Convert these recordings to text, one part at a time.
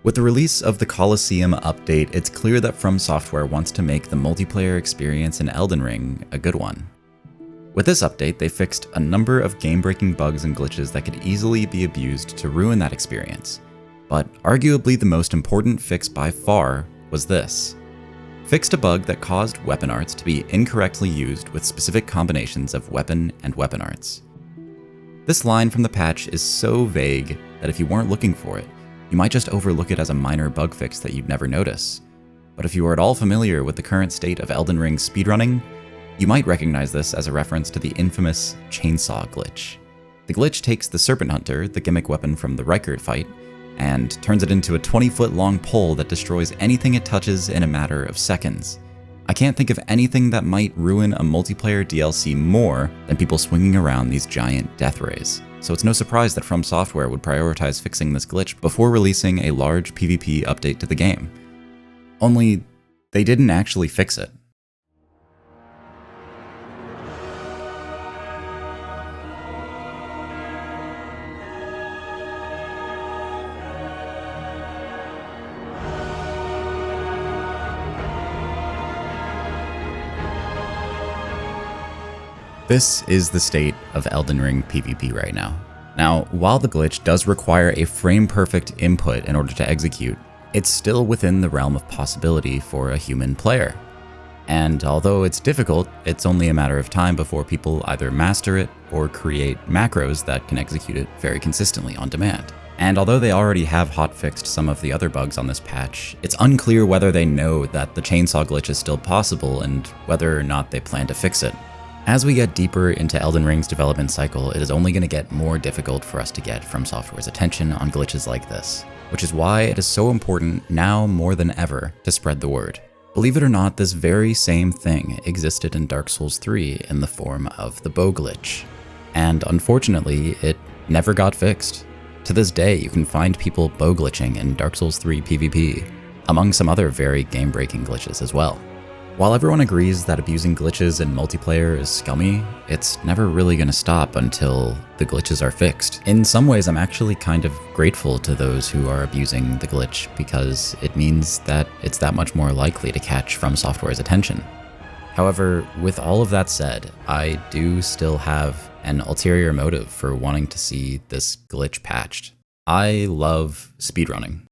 With the release of the Colosseum update, it's clear that From Software wants to make the multiplayer experience in Elden Ring a good one. With this update, they fixed a number of game-breaking bugs and glitches that could easily be abused to ruin that experience. But arguably the most important fix by far was this. Fixed a bug that caused weapon arts to be incorrectly used with specific combinations of weapon and weapon arts. This line from the patch is so vague that if you weren't looking for it, you might just overlook it as a minor bug fix that you'd never notice. But if you are at all familiar with the current state of Elden Ring speedrunning, you might recognize this as a reference to the infamous chainsaw glitch. The glitch takes the Serpent Hunter, the gimmick weapon from the Rykert fight, and turns it into a 20-foot long pole that destroys anything it touches in a matter of seconds. I can't think of anything that might ruin a multiplayer DLC more than people swinging around these giant death rays. So it's no surprise that From Software would prioritize fixing this glitch before releasing a large PvP update to the game. Only, they didn't actually fix it. This is the state of Elden Ring PvP right now. Now, while the glitch does require a frame-perfect input in order to execute, it's still within the realm of possibility for a human player. And although it's difficult, it's only a matter of time before people either master it or create macros that can execute it very consistently on demand. And although they already have hotfixed some of the other bugs on this patch, it's unclear whether they know that the chainsaw glitch is still possible and whether or not they plan to fix it. As we get deeper into Elden Ring's development cycle, it is only going to get more difficult for us to get From Software's attention on glitches like this, which is why it is so important now more than ever to spread the word. Believe it or not, this very same thing existed in Dark Souls 3 in the form of the bow glitch, and unfortunately, it never got fixed. To this day, you can find people bow glitching in Dark Souls 3 PvP, among some other very game-breaking glitches as well. While everyone agrees that abusing glitches in multiplayer is scummy, it's never really going to stop until the glitches are fixed. In some ways, I'm actually kind of grateful to those who are abusing the glitch because it means that it's that much more likely to catch From Software's attention. However, with all of that said, I do still have an ulterior motive for wanting to see this glitch patched. I love speedrunning.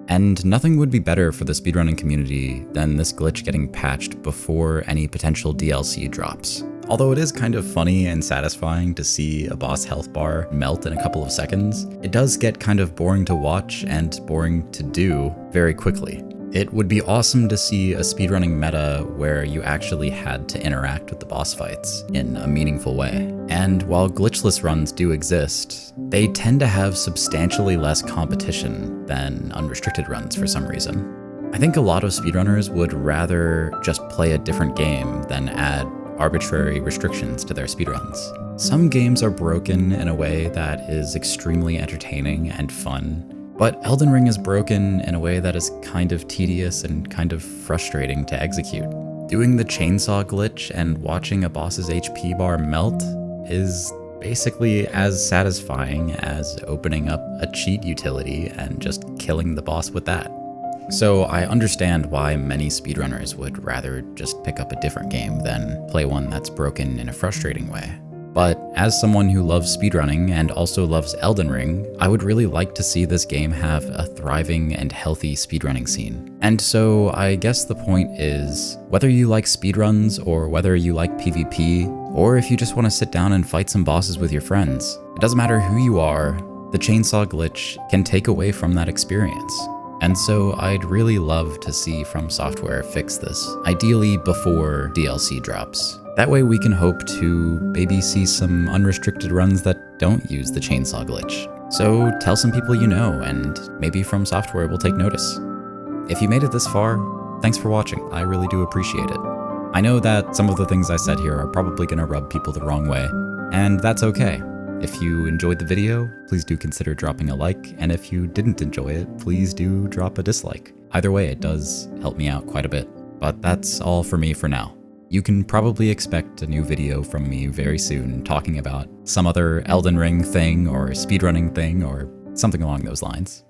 And nothing would be better for the speedrunning community than this glitch getting patched before any potential DLC drops. Although it is kind of funny and satisfying to see a boss health bar melt in a couple of seconds, it does get kind of boring to watch and boring to do very quickly. It would be awesome to see a speedrunning meta where you actually had to interact with the boss fights in a meaningful way. And while glitchless runs do exist, they tend to have substantially less competition than unrestricted runs for some reason. I think a lot of speedrunners would rather just play a different game than add arbitrary restrictions to their speedruns. Some games are broken in a way that is extremely entertaining and fun, but Elden Ring is broken in a way that is kind of tedious and kind of frustrating to execute. Doing the chainsaw glitch and watching a boss's HP bar melt is basically as satisfying as opening up a cheat utility and just killing the boss with that. So I understand why many speedrunners would rather just pick up a different game than play one that's broken in a frustrating way. But as someone who loves speedrunning and also loves Elden Ring, I would really like to see this game have a thriving and healthy speedrunning scene. And so I guess the point is, whether you like speedruns or whether you like PvP, or if you just want to sit down and fight some bosses with your friends, it doesn't matter who you are, the chainsaw glitch can take away from that experience. And so I'd really love to see From Software fix this, ideally before DLC drops. That way we can hope to maybe see some unrestricted runs that don't use the chainsaw glitch. So tell some people you know, and maybe From Software will take notice. If you made it this far, thanks for watching. I really do appreciate it. I know that some of the things I said here are probably gonna rub people the wrong way, and that's okay. If you enjoyed the video, please do consider dropping a like, and if you didn't enjoy it, please do drop a dislike. Either way, it does help me out quite a bit. But that's all for me for now. You can probably expect a new video from me very soon talking about some other Elden Ring thing or speedrunning thing or something along those lines.